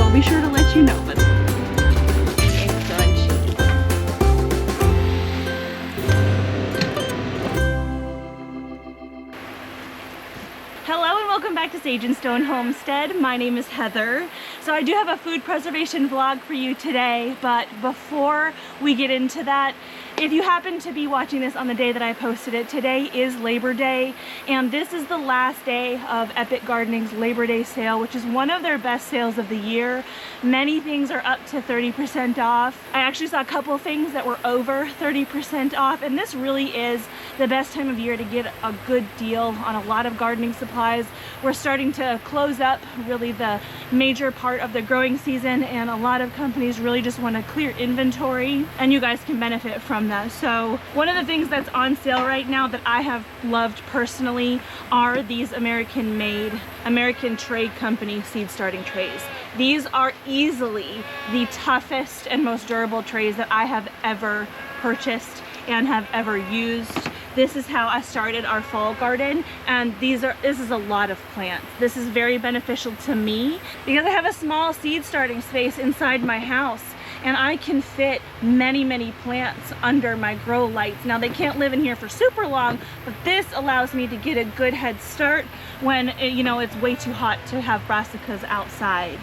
I'll be sure to let you know. But it's crunchy. Hello and welcome back to Sage and Stone Homestead. My name is Heather. So I do have a food preservation vlog for you today, but before we get into that, if you happen to be watching this on the day that I posted it, today is Labor Day, and this is the last day of Epic Gardening's Labor Day sale, which is one of their best sales of the year. Many things are up to 30% off. I actually saw a couple of things that were over 30% off, and this really is the best time of year to get a good deal on a lot of gardening supplies. We're starting to close up really the major part of the growing season, and a lot of companies really just want to clear inventory, and you guys can benefit from that. So one of the things that's on sale right now that I have loved personally are these American-made, American Trade Company seed starting trays. These are easily the toughest and most durable trays that I have ever purchased and have ever used. This is how I started our fall garden, and this is a lot of plants. This is very beneficial to me because I have a small seed starting space inside my house, and I can fit many plants under my grow lights. Now they can't live in here for super long, but this allows me to get a good head start when it's way too hot to have brassicas outside.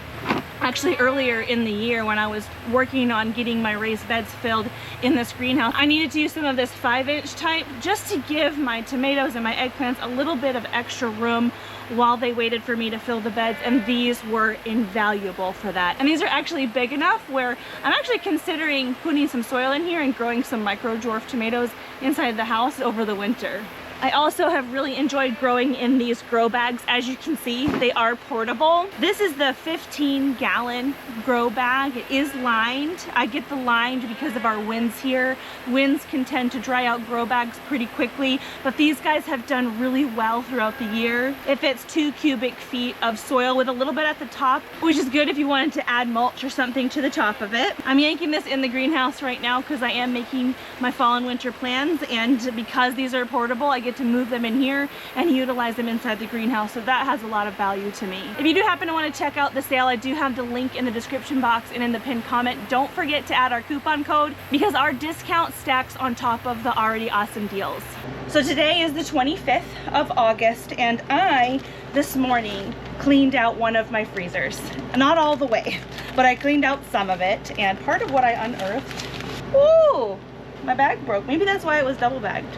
Actually, earlier in the year when I was working on getting my raised beds filled in this greenhouse, I needed to use some of this 5-inch type just to give my tomatoes and my eggplants a little bit of extra room while they waited for me to fill the beds, and these were invaluable for that. And these are actually big enough where I'm actually considering putting some soil in here and growing some micro dwarf tomatoes inside the house over the winter. I also have really enjoyed growing in these grow bags. As you can see, they are portable. This is the 15-gallon grow bag. It is lined. I get the lined because of our winds here. Winds can tend to dry out grow bags pretty quickly, but these guys have done really well throughout the year. It fits 2 cubic feet of soil with a little bit at the top, which is good if you wanted to add mulch or something to the top of it. I'm yanking this in the greenhouse right now because I am making my fall and winter plans, and because these are portable, I get to move them in here and utilize them inside the greenhouse, so that has a lot of value to me. If you do happen to want to check out the sale, I do have the link in the description box and in the pinned comment. Don't forget to add our coupon code because our discount stacks on top of the already awesome deals. So today is the 25th of August, and I this morning cleaned out one of my freezers. Not all the way, but I cleaned out some of it, and part of what I unearthed, ooh, my bag broke. Maybe that's why it was double bagged.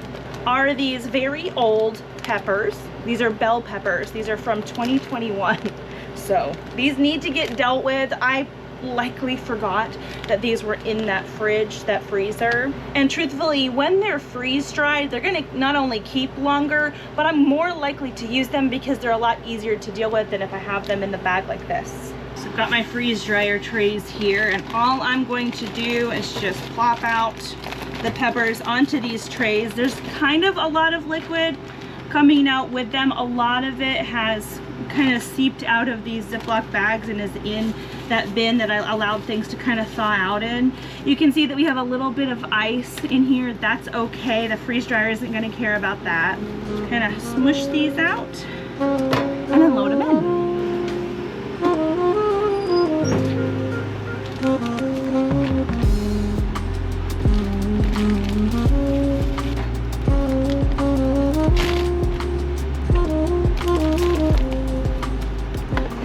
Are these very old peppers. These are bell peppers. These are from 2021. So these need to get dealt with. I likely forgot that these were in that fridge, that freezer. And truthfully, when they're freeze dried, they're gonna not only keep longer, but I'm more likely to use them because they're a lot easier to deal with than if I have them in the bag like this. So I've got my freeze dryer trays here, and all I'm going to do is just plop out the peppers onto these trays. There's kind of a lot of liquid coming out with them. A lot of it has kind of seeped out of these Ziploc bags and is in that bin that I allowed things to kind of thaw out in. You can see that we have a little bit of ice in here. That's okay. The freeze dryer isn't going to care about that. Just kind of smush these out and then load them in.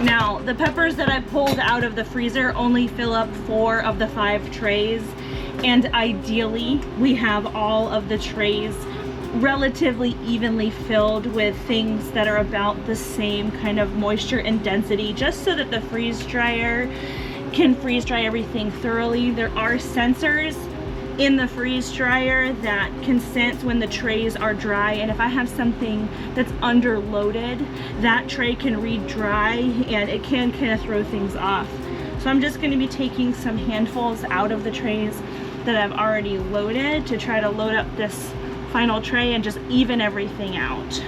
Now, the peppers that I pulled out of the freezer only fill up 4 of the 5 trays, and ideally we have all of the trays relatively evenly filled with things that are about the same kind of moisture and density, just so that the freeze dryer can freeze dry everything thoroughly. There are sensors in the freeze dryer that can sense when the trays are dry, and if I have something that's underloaded, that tray can read dry and it can kind of throw things off. So I'm just going to be taking some handfuls out of the trays that I've already loaded to try to load up this final tray and just even everything out.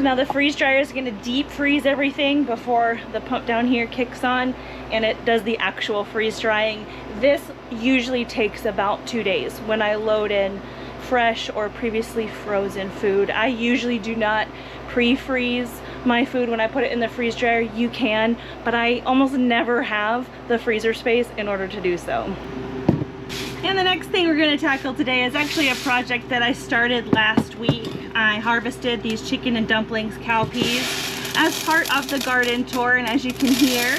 Now the freeze dryer is gonna deep freeze everything before the pump down here kicks on and it does the actual freeze drying. This usually takes about 2 days when I load in fresh or previously frozen food. I usually do not pre-freeze my food when I put it in the freeze dryer. You can, but I almost never have the freezer space in order to do so. And the next thing we're going to tackle today is actually a project that I started last week. I harvested these chicken and dumplings cowpeas as part of the garden tour, and as you can hear,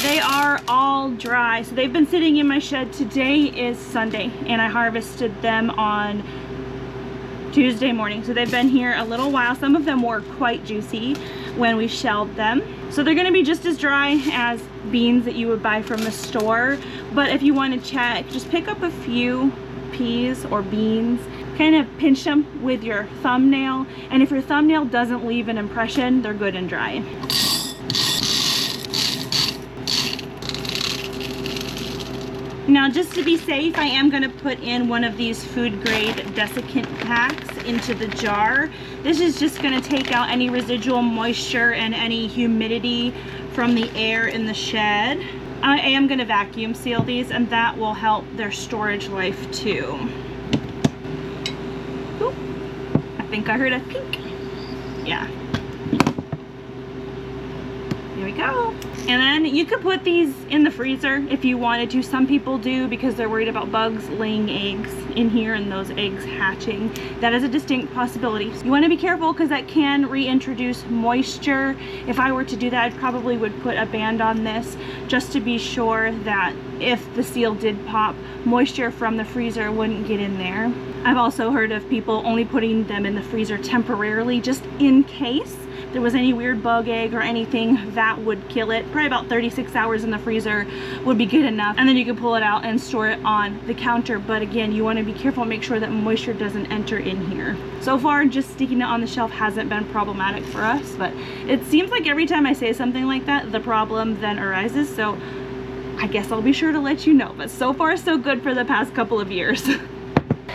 they are all dry. So they've been sitting in my shed. Today is Sunday, and I harvested them on Tuesday morning. So they've been here a little while. Some of them were quite juicy when we shelled them. So they're gonna be just as dry as beans that you would buy from the store. But if you want to check, just pick up a few peas or beans, kind of pinch them with your thumbnail. And if your thumbnail doesn't leave an impression, they're good and dry. Now, just to be safe, I am going to put in one of these food grade desiccant packs into the jar. This is just going to take out any residual moisture and any humidity from the air in the shed. I am going to vacuum seal these, and that will help their storage life too. Ooh, I think I heard a pink. Yeah. Here we go. And then you could put these in the freezer if you wanted to. Some people do because they're worried about bugs laying eggs in here and those eggs hatching. That is a distinct possibility. You want to be careful because that can reintroduce moisture. If I were to do that, I probably would put a band on this just to be sure that if the seal did pop, moisture from the freezer wouldn't get in there. I've also heard of people only putting them in the freezer temporarily just in case there was any weird bug egg or anything that would kill it. Probably about 36 hours in the freezer would be good enough, and then you can pull it out and store it on the counter. But again, you want to be careful and make sure that moisture doesn't enter in here. So far, just sticking it on the shelf hasn't been problematic for us, but it seems like every time I say something like that, the problem then arises. So I guess I'll be sure to let you know. But so far, so good for the past couple of years.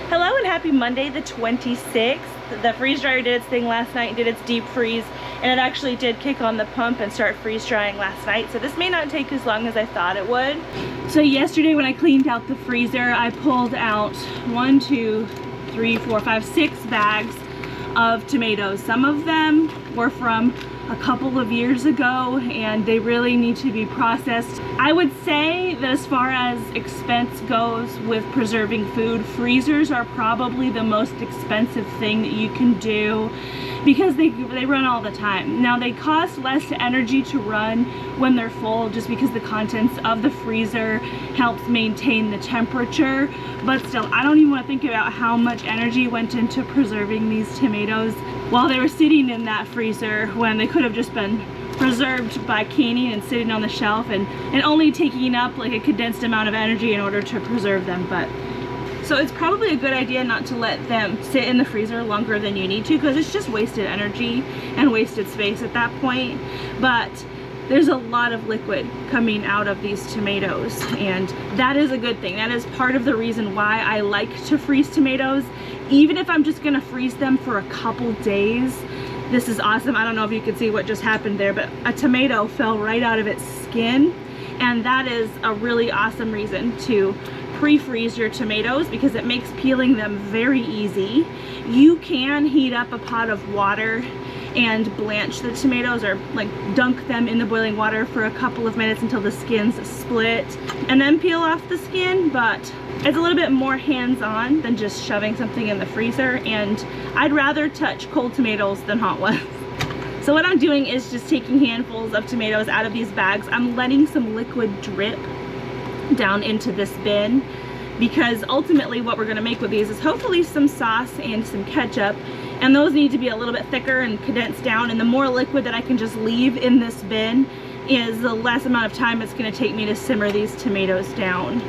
Hello and happy Monday the 26th. The freeze dryer did its thing last night, did its deep freeze, and it actually did kick on the pump and start freeze drying last night. So this may not take as long as I thought it would. So yesterday when I cleaned out the freezer, I pulled out 1, 2, 3, 4, 5, 6 bags of tomatoes. Some of them were from a couple of years ago and they really need to be processed. I would say that as far as expense goes with preserving food, freezers are probably the most expensive thing that you can do because they run all the time. Now they cost less energy to run when they're full just because the contents of the freezer helps maintain the temperature, but still I don't even want to think about how much energy went into preserving these tomatoes while they were sitting in that freezer when they could have just been preserved by canning and sitting on the shelf and only taking up like a condensed amount of energy in order to preserve them. But so it's probably a good idea not to let them sit in the freezer longer than you need to because it's just wasted energy and wasted space at that point. But there's a lot of liquid coming out of these tomatoes, and that is a good thing. That is part of the reason why I like to freeze tomatoes. Even if I'm just gonna freeze them for a couple days, this is awesome. I don't know if you can see what just happened there, but a tomato fell right out of its skin, and that is a really awesome reason to pre-freeze your tomatoes because it makes peeling them very easy. You can heat up a pot of water and blanch the tomatoes or like dunk them in the boiling water for a couple of minutes until the skin's split and then peel off the skin, but it's a little bit more hands-on than just shoving something in the freezer, and I'd rather touch cold tomatoes than hot ones. So what I'm doing is just taking handfuls of tomatoes out of these bags. I'm letting some liquid drip down into this bin because ultimately what we're going to make with these is hopefully some sauce and some ketchup, and those need to be a little bit thicker and condensed down, and the more liquid that I can just leave in this bin is the less amount of time it's going to take me to simmer these tomatoes down.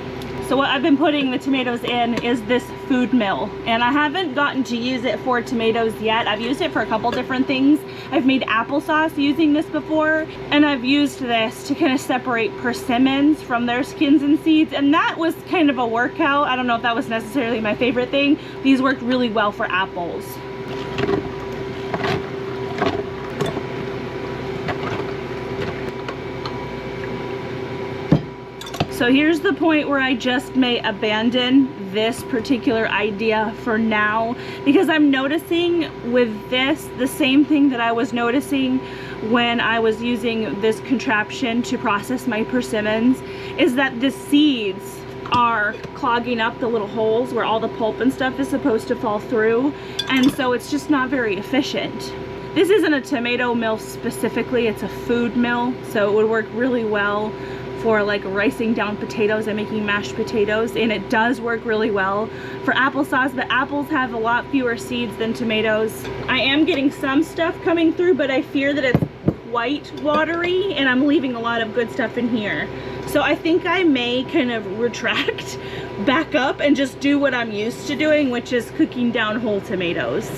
So what I've been putting the tomatoes in is this food mill, and I haven't gotten to use it for tomatoes yet. I've used it for a couple different things. I've made applesauce using this before, and I've used this to kind of separate persimmons from their skins and seeds, and that was kind of a workout. I don't know if that was necessarily my favorite thing. These worked really well for apples. So here's the point where I just may abandon this particular idea for now, because I'm noticing with this the same thing that I was noticing when I was using this contraption to process my persimmons, is that the seeds are clogging up the little holes where all the pulp and stuff is supposed to fall through, and so it's just not very efficient. This isn't a tomato mill specifically, it's a food mill, so it would work really well for like ricing down potatoes and making mashed potatoes, and it does work really well for applesauce, but apples have a lot fewer seeds than tomatoes. I am getting some stuff coming through, but I fear that it's quite watery and I'm leaving a lot of good stuff in here. So I think I may kind of retract back up and just do what I'm used to doing, which is cooking down whole tomatoes.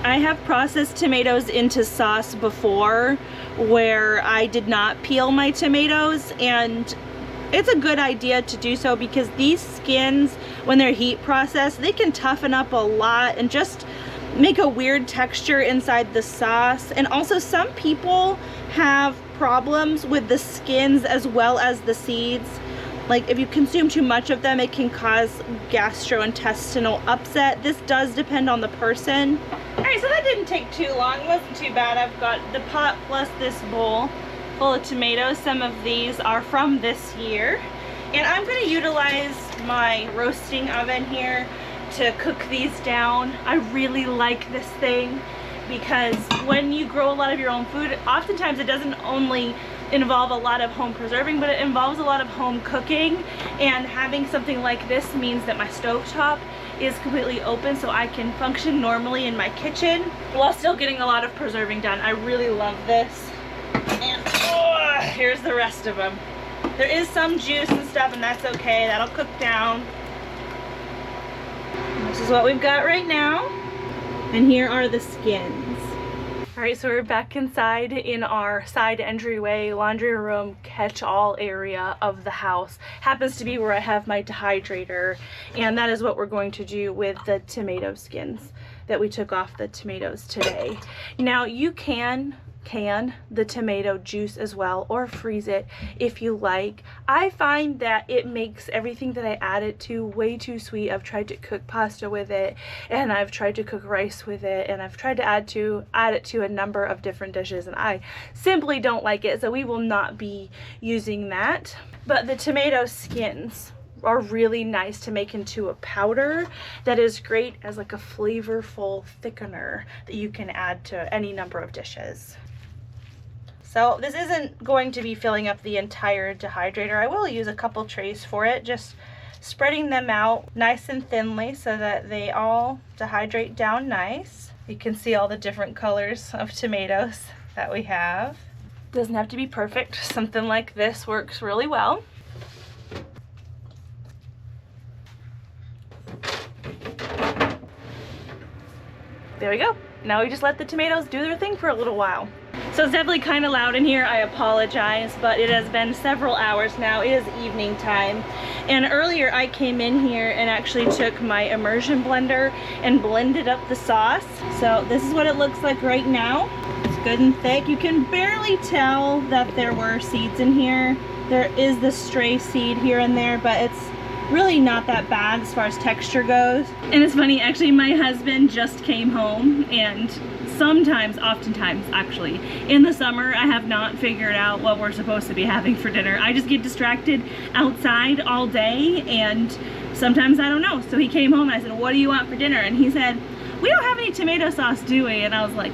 I have processed tomatoes into sauce before where I did not peel my tomatoes, and it's a good idea to do so because these skins, when they're heat processed, they can toughen up a lot and just make a weird texture inside the sauce. And also some people have problems with the skins as well as the seeds. Like if you consume too much of them, it can cause gastrointestinal upset. This does depend on the person. All right, so that didn't take too long. It wasn't too bad. I've got the pot plus this bowl full of tomatoes. Some of these are from this year. And I'm gonna utilize my roasting oven here to cook these down. I really like this thing because when you grow a lot of your own food, oftentimes it doesn't only involve a lot of home preserving, but it involves a lot of home cooking, and having something like this means that my stovetop is completely open so I can function normally in my kitchen while still getting a lot of preserving done. I really love this. And here's the rest of them. There is some juice and stuff, and that's okay. That'll cook down. This is what we've got right now. And here are the skins. All right, so we're back inside in our side entryway, laundry room, catch-all area of the house. Happens to be where I have my dehydrator, and that is what we're going to do with the tomato skins that we took off the tomatoes today. Now, you can the tomato juice as well, or freeze it if you like. I find that it makes everything that I add it to way too sweet. I've tried to cook pasta with it, and I've tried to cook rice with it, and I've tried to add it to a number of different dishes, and I simply don't like it, so we will not be using that. But the tomato skins are really nice to make into a powder that is great as like a flavorful thickener that you can add to any number of dishes. So this isn't going to be filling up the entire dehydrator. I will use a couple trays for it, just spreading them out nice and thinly so that they all dehydrate down nice. You can see all the different colors of tomatoes that we have. Doesn't have to be perfect. Something like this works really well. There we go. Now we just let the tomatoes do their thing for a little while. So it's definitely kind of loud in here. I apologize, but it has been several hours now. It is evening time. And earlier I came in here and actually took my immersion blender and blended up the sauce. So this is what it looks like right now. It's good and thick. You can barely tell that there were seeds in here. There is the stray seed here and there, but it's really not that bad as far as texture goes. And it's funny, actually, my husband just came home, and oftentimes actually, in the summer, I have not figured out what we're supposed to be having for dinner. I just get distracted outside all day, and sometimes I don't know. So he came home and I said, what do you want for dinner? And he said, we don't have any tomato sauce, do we? And I was like,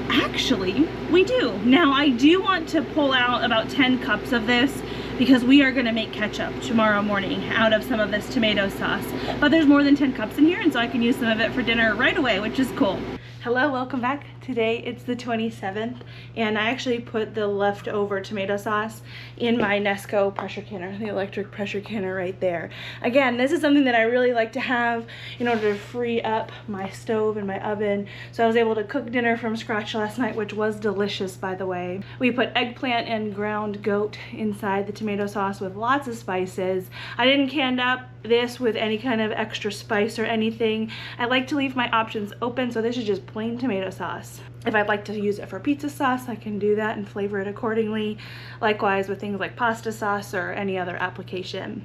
actually, we do. Now, I do want to pull out about 10 cups of this because we are going to make ketchup tomorrow morning out of some of this tomato sauce. But there's more than 10 cups in here, and so I can use some of it for dinner right away, which is cool. Hello, welcome back. Today it's the 27th, and I actually put the leftover tomato sauce in my Nesco pressure canner, the electric pressure canner right there. Again, this is something that I really like to have in order to free up my stove and my oven. So I was able to cook dinner from scratch last night, which was delicious, by the way. We put eggplant and ground goat inside the tomato sauce with lots of spices. I didn't can up this with any kind of extra spice or anything. I like to leave my options open, so this is just plain tomato sauce. If I'd like to use it for pizza sauce, I can do that and flavor it accordingly. Likewise with things like pasta sauce or any other application.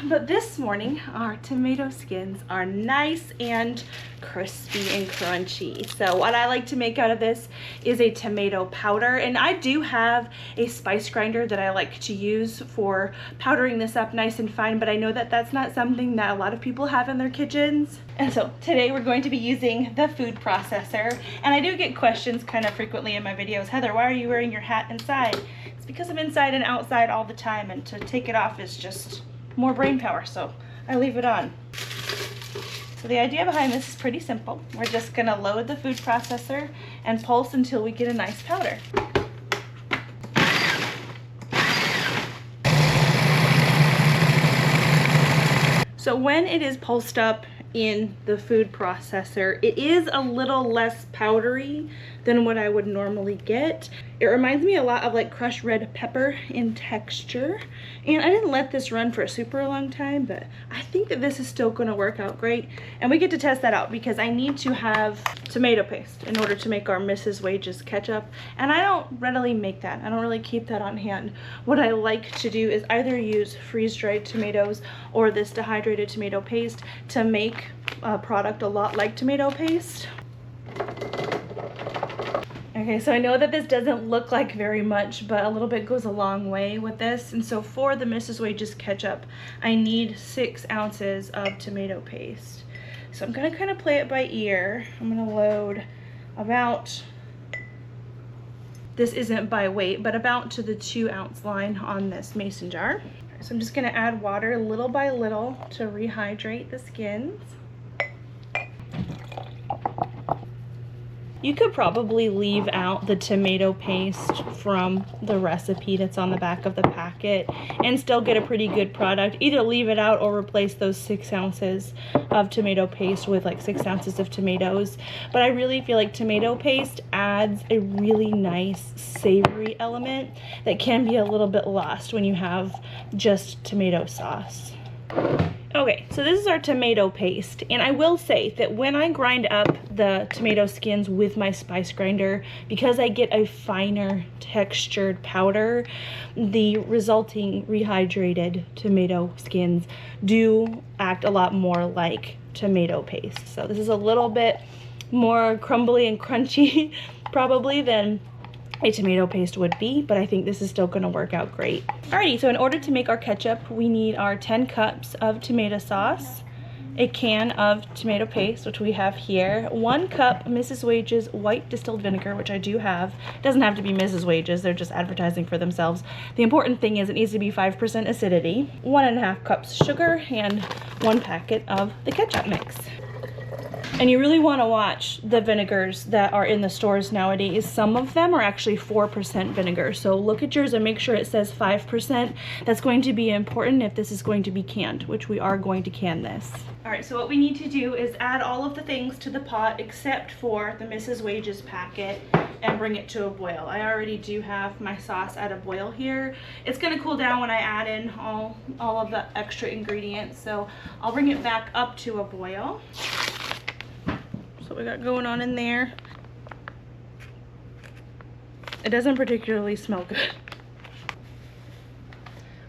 But this morning, our tomato skins are nice and crispy and crunchy. So what I like to make out of this is a tomato powder. And I do have a spice grinder that I like to use for powdering this up nice and fine, but I know that that's not something that a lot of people have in their kitchens. And so today we're going to be using the food processor. And I do get questions kind of frequently in my videos, Heather, why are you wearing your hat inside? It's because I'm inside and outside all the time, and to take it off is just more brain power, so I leave it on. So the idea behind this is pretty simple. We're just gonna load the food processor and pulse until we get a nice powder. So when it is pulsed up in the food processor, it is a little less powdery than what I would normally get. It reminds me a lot of like crushed red pepper in texture. And I didn't let this run for a super long time, but I think that this is still gonna work out great. And we get to test that out because I need to have tomato paste in order to make our Mrs. Wages ketchup. And I don't readily make that. I don't really keep that on hand. What I like to do is either use freeze-dried tomatoes or this dehydrated tomato paste to make a product a lot like tomato paste. Okay, so I know that this doesn't look like very much, but a little bit goes a long way with this. And so for the Mrs. Wages ketchup, I need 6 ounces of tomato paste. So I'm gonna kind of play it by ear. I'm gonna load about, this isn't by weight, but about to the 2 ounce line on this mason jar. So I'm just gonna add water little by little to rehydrate the skins. You could probably leave out the tomato paste from the recipe that's on the back of the packet and still get a pretty good product. Either leave it out or replace those 6 ounces of tomato paste with like 6 ounces of tomatoes. But I really feel like tomato paste adds a really nice savory element that can be a little bit lost when you have just tomato sauce. Okay, so this is our tomato paste, and I will say that when I grind up the tomato skins with my spice grinder, because I get a finer textured powder, the resulting rehydrated tomato skins do act a lot more like tomato paste. So this is a little bit more crumbly and crunchy probably than a tomato paste would be, but I think this is still gonna work out great. Alrighty, so in order to make our ketchup, we need our 10 cups of tomato sauce, a can of tomato paste, which we have here, 1 cup Mrs. Wages white distilled vinegar, which I do have. It doesn't have to be Mrs. Wages, they're just advertising for themselves. The important thing is it needs to be 5% acidity, 1.5 cups sugar, and 1 packet of the ketchup mix. And you really want to watch the vinegars that are in the stores nowadays. Some of them are actually 4% vinegar. So look at yours and make sure it says 5%. That's going to be important if this is going to be canned, which we are going to can this. All right, so what we need to do is add all of the things to the pot except for the Mrs. Wages packet and bring it to a boil. I already do have my sauce at a boil here. It's gonna cool down when I add in all of the extra ingredients. So I'll bring it back up to a boil. What we got going on in there. It doesn't particularly smell good.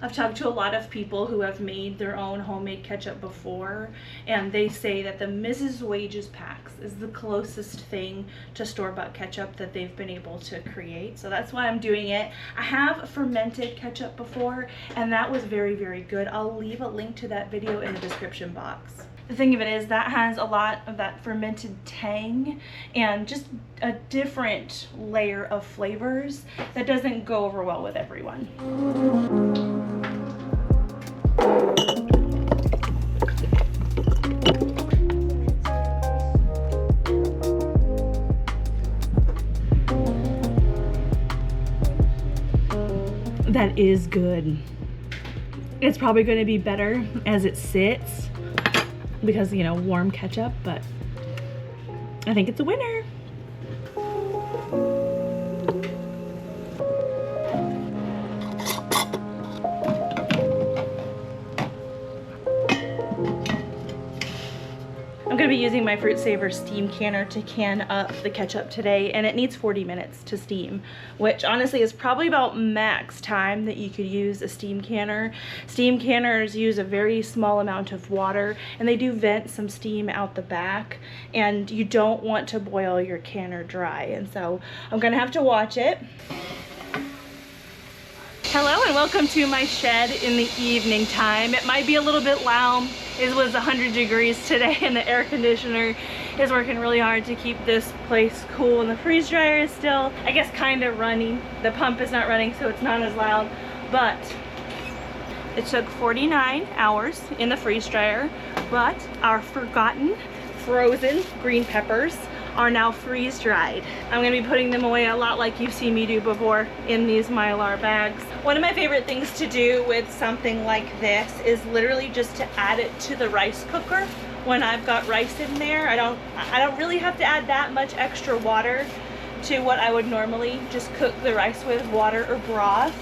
I've talked to a lot of people who have made their own homemade ketchup before, and they say that the Mrs. Wages packs is the closest thing to store-bought ketchup that they've been able to create. So that's why I'm doing it. I have fermented ketchup before, and that was very, very good. I'll leave a link to that video in the description box. The thing of it is that has a lot of that fermented tang and just a different layer of flavors that doesn't go over well with everyone. That is good. It's probably going to be better as it sits because, you know, warm ketchup, but I think it's a winner. I'm going to be using my Fruit Saver steam canner to can up the ketchup today, and it needs 40 minutes to steam, which honestly is probably about max time that you could use a steam canner. Steam canners use a very small amount of water, and they do vent some steam out the back, and you don't want to boil your canner dry, and so I'm gonna have to watch it. Hello and welcome to my shed in the evening time. It might be a little bit loud. It was 100 degrees today and the air conditioner is working really hard to keep this place cool, and the freeze dryer is still, I guess, kind of running. The pump is not running, so it's not as loud, but it took 49 hours in the freeze dryer, but our forgotten frozen green peppers are now freeze dried. I'm gonna be putting them away a lot like you've seen me do before in these Mylar bags. One of my favorite things to do with something like this is literally just to add it to the rice cooker when I've got rice in there. I don't really have to add that much extra water to what I would normally just cook the rice with, water or broth.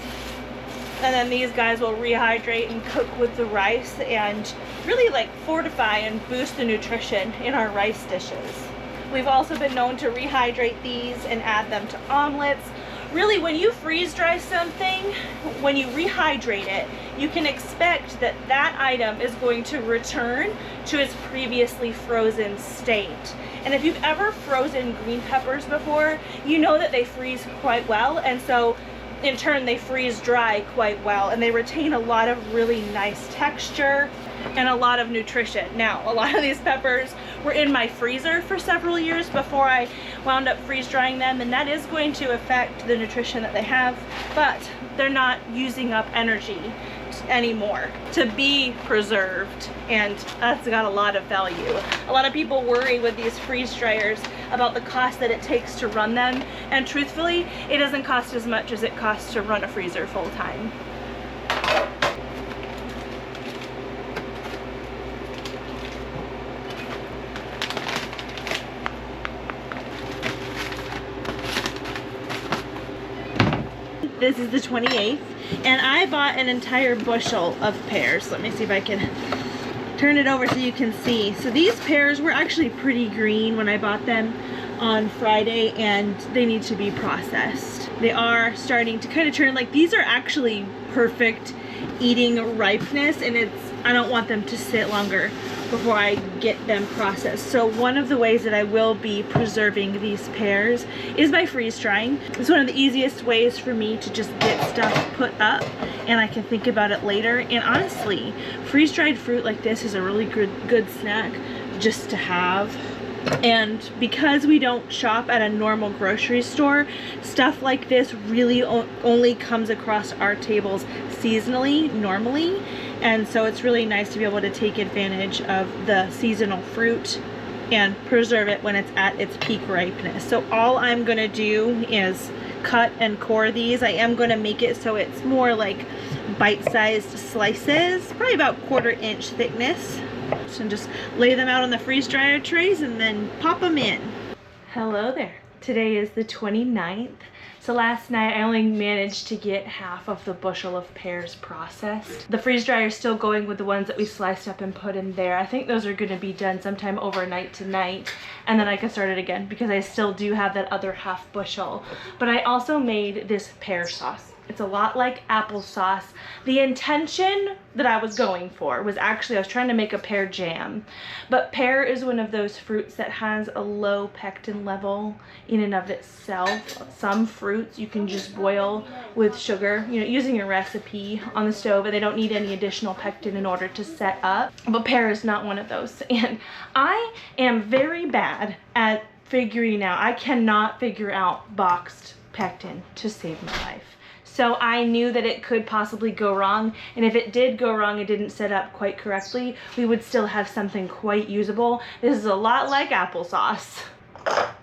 And then these guys will rehydrate and cook with the rice and really like fortify and boost the nutrition in our rice dishes. We've also been known to rehydrate these and add them to omelets. Really, when you freeze dry something, when you rehydrate it, you can expect that that item is going to return to its previously frozen state. And if you've ever frozen green peppers before, you know that they freeze quite well, and so in turn they freeze dry quite well, and they retain a lot of really nice texture and a lot of nutrition. Now, a lot of these peppers were in my freezer for several years before I wound up freeze drying them, and that is going to affect the nutrition that they have, but they're not using up energy anymore to be preserved, and that's got a lot of value. A lot of people worry with these freeze dryers about the cost that it takes to run them, and truthfully, it doesn't cost as much as it costs to run a freezer full time. This is the 28th, and I bought an entire bushel of pears. Let me see if I can turn it over so you can see. So these pears were actually pretty green when I bought them on Friday, and they need to be processed. They are starting to kind of turn, like these are actually perfect eating ripeness, and I don't want them to sit longer before I get them processed. So one of the ways that I will be preserving these pears is by freeze drying. It's one of the easiest ways for me to just get stuff put up and I can think about it later. And honestly, freeze dried fruit like this is a really good snack just to have. And because we don't shop at a normal grocery store, stuff like this really only comes across our tables seasonally, normally. And so it's really nice to be able to take advantage of the seasonal fruit and preserve it when it's at its peak ripeness. So all I'm gonna do is cut and core these. I am gonna make it so it's more like bite-sized slices, probably about 1/4 inch thickness. And just lay them out on the freeze dryer trays and then pop them in. Hello there. Today is the 29th. So last night I only managed to get half of the bushel of pears processed. The freeze dryer is still going with the ones that we sliced up and put in there. I think those are gonna be done sometime overnight tonight, and then I can start it again because I still do have that other half bushel. But I also made this pear sauce. It's a lot like applesauce. The intention that I was going for was actually I was trying to make a pear jam, but pear is one of those fruits that has a low pectin level in and of itself. Some fruits you can just boil with sugar, you know, using a recipe on the stove, and they don't need any additional pectin in order to set up. But pear is not one of those, and I am very bad at figuring out. I cannot figure out boxed pectin to save my life. So I knew that it could possibly go wrong, and if it did go wrong, it didn't set up quite correctly, we would still have something quite usable. This is a lot like applesauce.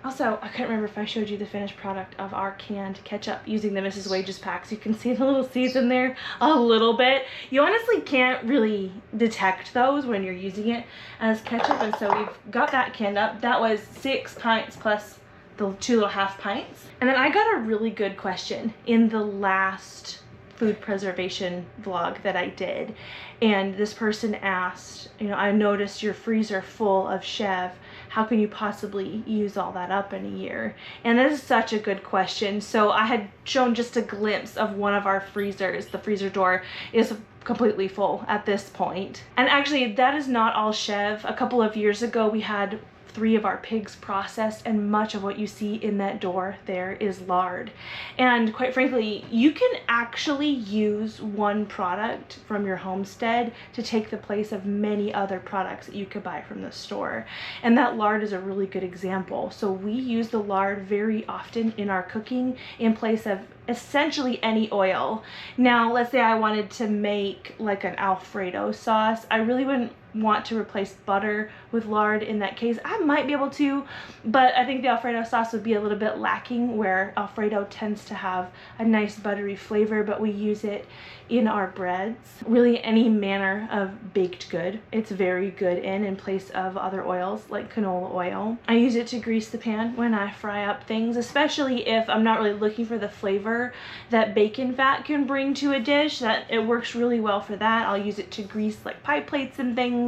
Also, I can't remember if I showed you the finished product of our canned ketchup using the Mrs. Wages packs. You can see the little seeds in there a little bit. You honestly can't really detect those when you're using it as ketchup, and so we've got that canned up. That was 6 pints plus the 2 little half pints. And then I got a really good question in the last food preservation vlog that I did, and this person asked, you know, I noticed your freezer full of Chev how can you possibly use all that up in a year? And that is such a good question. So I had shown just a glimpse of one of our freezers. The freezer door is completely full at this point. And actually, that is not all Chev. A couple of years ago, we had 3 of our pigs processed, and much of what you see in that door there is lard. And quite frankly, you can actually use one product from your homestead to take the place of many other products that you could buy from the store. And that lard is a really good example. So we use the lard very often in our cooking in place of essentially any oil. Now, let's say I wanted to make like an Alfredo sauce. I really wouldn't want to replace butter with lard in that case. I might be able to, but I think the Alfredo sauce would be a little bit lacking, where Alfredo tends to have a nice buttery flavor, but we use it in our breads. Really any manner of baked good, it's very good in place of other oils like canola oil. I use it to grease the pan when I fry up things, especially if I'm not really looking for the flavor that bacon fat can bring to a dish. That it works really well for that. I'll use it to grease like pie plates and things.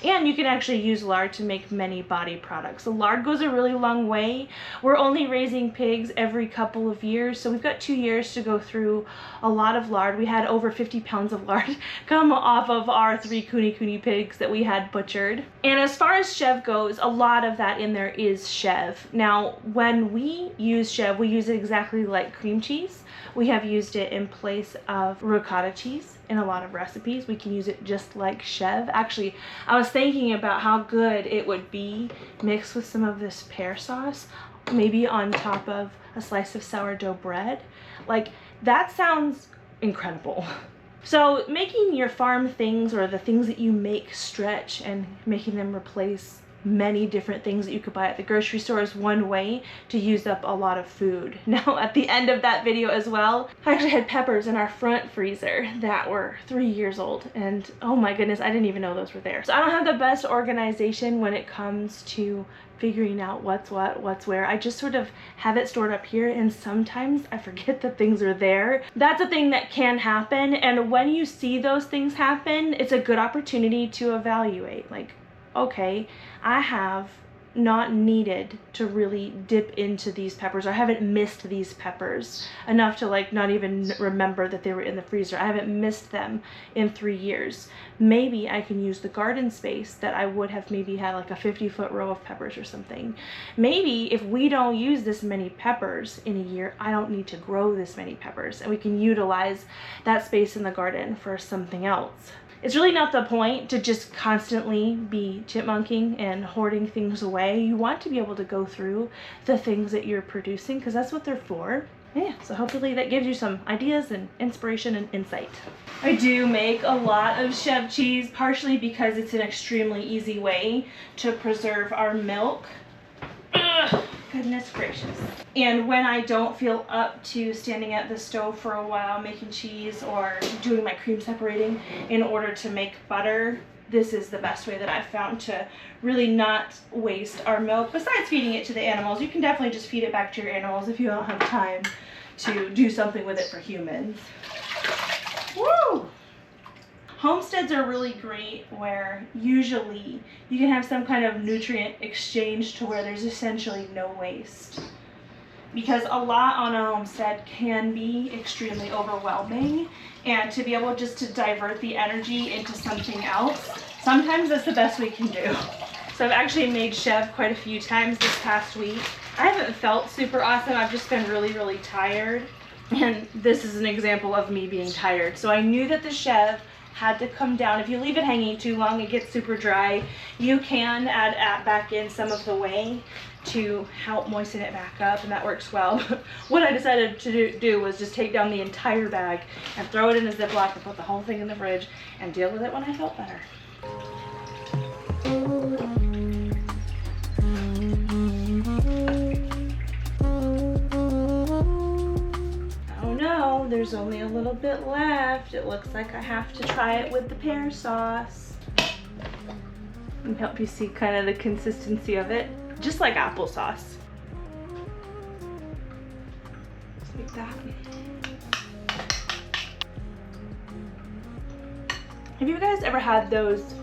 And you can actually use lard to make many body products. So lard goes a really long way. We're only raising pigs every couple of years, so we've got 2 years to go through a lot of lard. We had over 50 pounds of lard come off of our 3 Kuni pigs that we had butchered. And as far as Chev goes, a lot of that in there is Chev. Now, when we use Chev, we use it exactly like cream cheese. We have used it in place of ricotta cheese in a lot of recipes. We can use it just like Chev. Actually, I was thinking about how good it would be mixed with some of this pear sauce, maybe on top of a slice of sourdough bread. Like, that sounds incredible. So making your farm things, or the things that you make, stretch and making them replace many different things that you could buy at the grocery store is one way to use up a lot of food. Now, at the end of that video as well, I actually had peppers in our front freezer that were 3 years old, and oh my goodness, I didn't even know those were there. So I don't have the best organization when it comes to figuring out what's what, what's where. I just sort of have it stored up here, and sometimes I forget that things are there. That's a thing that can happen, and when you see those things happen, it's a good opportunity to evaluate, like, okay, I have not needed to really dip into these peppers, or I haven't missed these peppers enough to like not even remember that they were in the freezer. I haven't missed them in 3 years. Maybe I can use the garden space that I would have maybe had like a 50-foot row of peppers or something. Maybe if we don't use this many peppers in a year, I don't need to grow this many peppers, and we can utilize that space in the garden for something else. It's really not the point to just constantly be chipmunking and hoarding things away. You want to be able to go through the things that you're producing, because that's what they're for. Yeah, so hopefully that gives you some ideas and inspiration and insight. I do make a lot of Chev cheese, partially because it's an extremely easy way to preserve our milk. Ugh. Goodness gracious. And when I don't feel up to standing at the stove for a while making cheese or doing my cream separating in order to make butter, this is the best way that I've found to really not waste our milk. Besides feeding it to the animals, you can definitely just feed it back to your animals if you don't have time to do something with it for humans. Woo! Homesteads are really great where usually you can have some kind of nutrient exchange to where there's essentially no waste. Because a lot on a homestead can be extremely overwhelming, and to be able just to divert the energy into something else, sometimes that's the best we can do. So I've actually made Chev quite a few times this past week. I haven't felt super awesome, I've just been really tired. And this is an example of me being tired. So I knew that the Chev had to come down. If you leave it hanging too long, it gets super dry. You can add back in some of the whey to help moisten it back up, and that works well. What I decided to do was just take down the entire bag and throw it in a Ziploc and put the whole thing in the fridge and deal with it when I felt better. There's only a little bit left. It looks like I have to try it with the pear sauce and help you see kind of the consistency of it, just like applesauce. Just like that. Have you guys ever had those?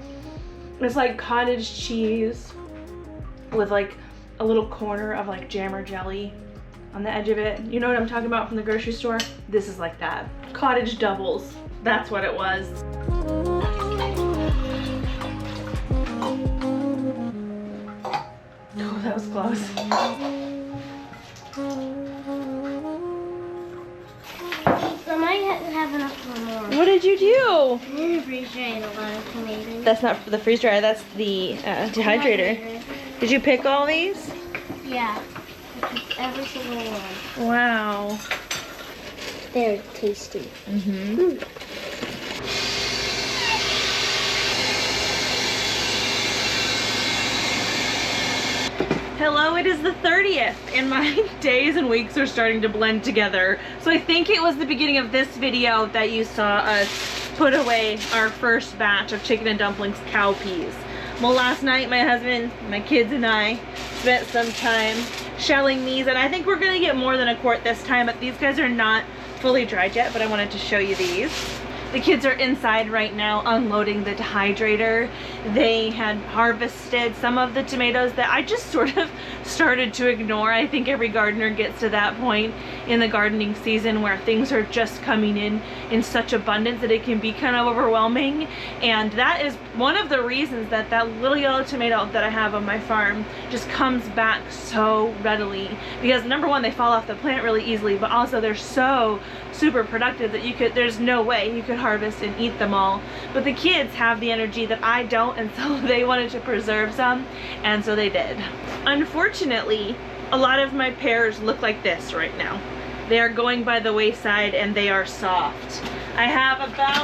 It's like cottage cheese with like a little corner of like jam or jelly on the edge of it. You know what I'm talking about from the grocery store? This is like that. Cottage doubles. That's what it was. Oh, that was close. I might have enough for more. What did you do? I'm in the freeze dryer a lot of tomatoes. That's not the freeze dryer, that's the dehydrator. Did you pick all these? Yeah. I picked every single one. Wow. They're tasty. Mm-hmm. Hello, it is the 30th and my days and weeks are starting to blend together. So I think it was the beginning of this video that you saw us put away our first batch of chicken and dumplings cowpeas. Well, last night my husband, my kids and I spent some time shelling these, and I think we're gonna get more than a quart this time, but these guys are not fully dried yet, but I wanted to show you these. The kids are inside right now unloading the dehydrator. They had harvested some of the tomatoes that I just sort of started to ignore. I think every gardener gets to that point in the gardening season where things are just coming in such abundance that it can be kind of overwhelming. And that is one of the reasons that that little yellow tomato that I have on my farm just comes back so readily. Because number one, they fall off the plant really easily, but also they're so super productive that there's no way you could harvest and eat them all. But the kids have the energy that I don't, and so they wanted to preserve some, and so they did. Unfortunately, a lot of my pears look like this right now. They are going by the wayside and they are soft. I have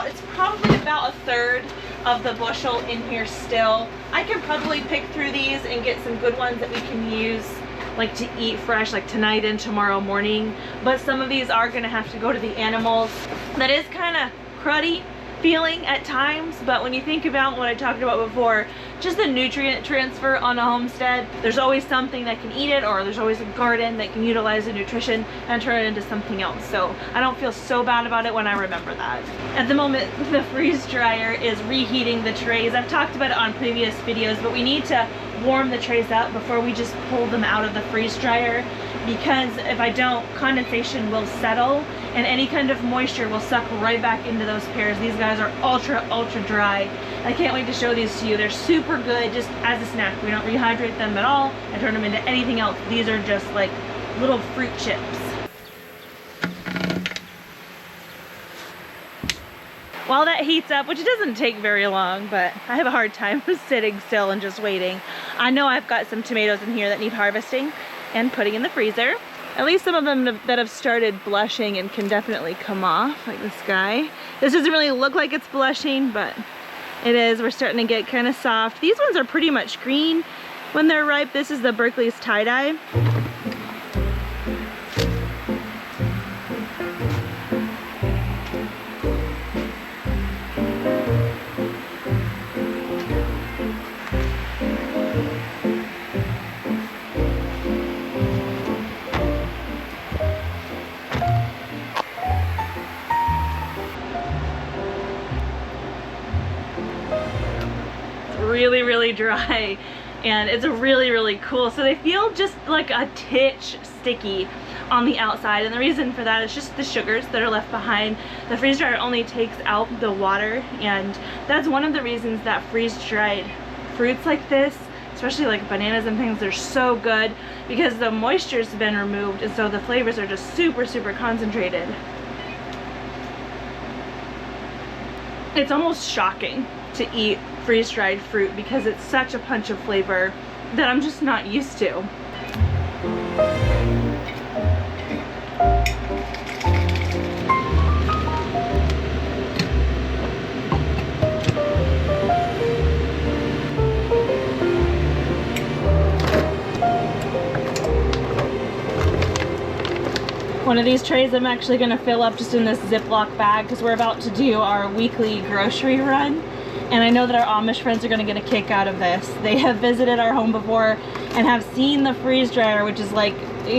it's probably about a third of the bushel in here still. I can probably pick through these and get some good ones that we can use like to eat fresh, like tonight and tomorrow morning. But some of these are gonna have to go to the animals. That is kind of cruddy feeling at times, but when you think about what I talked about before, just the nutrient transfer on a homestead, there's always something that can eat it, or there's always a garden that can utilize the nutrition and turn it into something else. So I don't feel so bad about it when I remember that. At the moment, the freeze dryer is reheating the trays. I've talked about it on previous videos, but we need to warm the trays up before we just pull them out of the freeze dryer, because if I don't, condensation will settle and any kind of moisture will suck right back into those pears. These guys are ultra dry. I can't wait to show these to you. They're super good just as a snack. We don't rehydrate them at all and turn them into anything else. These are just like little fruit chips. While that heats up, which it doesn't take very long, but I have a hard time sitting still and just waiting. I know I've got some tomatoes in here that need harvesting and putting in the freezer. At least some of them that have started blushing and can definitely come off, like this guy. This doesn't really look like it's blushing, but it is. We're starting to get kind of soft. These ones are pretty much green when they're ripe. This is the Berkeley's tie-dye. Really dry, and it's really cool. So they feel just like a titch sticky on the outside, and the reason for that is just the sugars that are left behind. The freeze dryer only takes out the water, and that's one of the reasons that freeze dried fruits like this, especially like bananas and things, they're so good, because the moisture's been removed, and so the flavors are just super concentrated. It's almost shocking to eat freeze-dried fruit because it's such a punch of flavor that I'm just not used to. One of these trays I'm actually going to fill up just in this Ziploc bag because we're about to do our weekly grocery run. And I know that our Amish friends are going to get a kick out of this. They have visited our home before and have seen the freeze dryer, which is like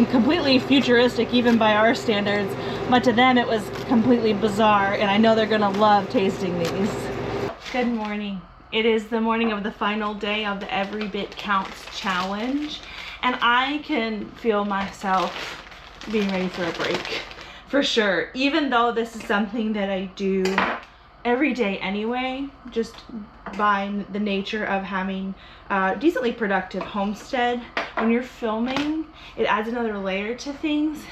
completely futuristic even by our standards. But to them it was completely bizarre, and I know they're going to love tasting these. Good morning. It is the morning of the final day of the Every Bit Counts challenge, and I can feel myself being ready for a break, for sure. Even though this is something that I do every day anyway, just by the nature of having a decently productive homestead, when you're filming, it adds another layer to things,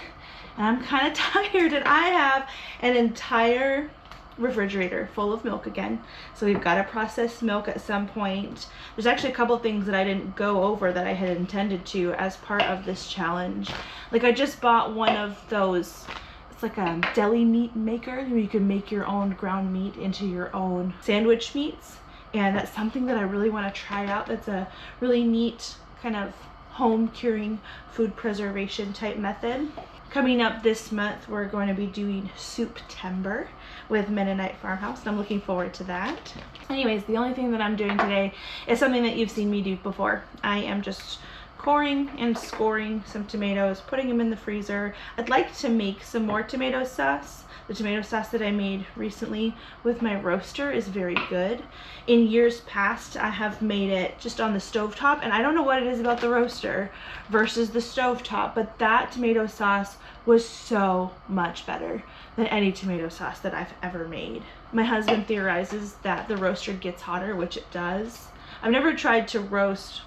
and I'm kind of tired, and I have an entire refrigerator full of milk again, so we've got to process milk at some point. There's actually a couple things that I didn't go over that I had intended to as part of this challenge. Like I just bought one of those, it's like a deli meat maker where you can make your own ground meat into your own sandwich meats, and that's something that I really want to try out. That's a really neat kind of home curing food preservation type method. Coming up this month, we're going to be doing Soup-tember with Mennonite Farmhouse, and I'm looking forward to that. Anyways, the only thing that I'm doing today is something that you've seen me do before. I am just coring and scoring some tomatoes, putting them in the freezer. I'd like to make some more tomato sauce. The tomato sauce that I made recently with my roaster is very good. In years past, I have made it just on the stovetop, and I don't know what it is about the roaster versus the stovetop, but that tomato sauce was so much better than any tomato sauce that I've ever made. My husband theorizes that the roaster gets hotter, which it does. I've never tried to roast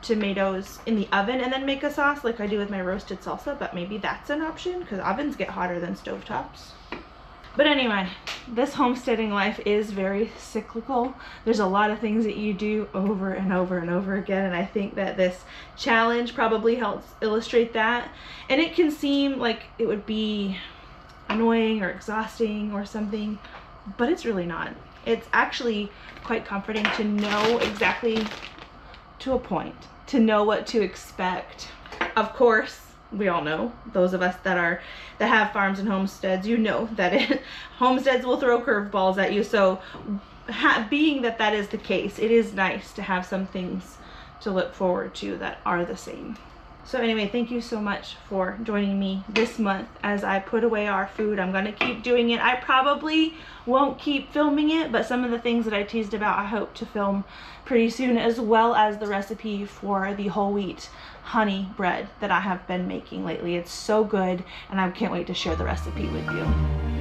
tomatoes in the oven and then make a sauce like I do with my roasted salsa, but maybe that's an option because ovens get hotter than stovetops. But anyway, this homesteading life is very cyclical. There's a lot of things that you do over and over and over again, and I think that this challenge probably helps illustrate that. And it can seem like it would be annoying or exhausting or something, but it's really not. It's actually quite comforting to know exactly, to a point, to know what to expect. Of course, we all know, those of us that have farms and homesteads, you know that homesteads will throw curveballs at you. So being that that is the case, it is nice to have some things to look forward to that are the same. So anyway, thank you so much for joining me this month as I put away our food. I'm going to keep doing it. I probably won't keep filming it, but some of the things that I teased about I hope to film pretty soon, as well as the recipe for the whole wheat honey bread that I have been making lately. It's so good, and I can't wait to share the recipe with you.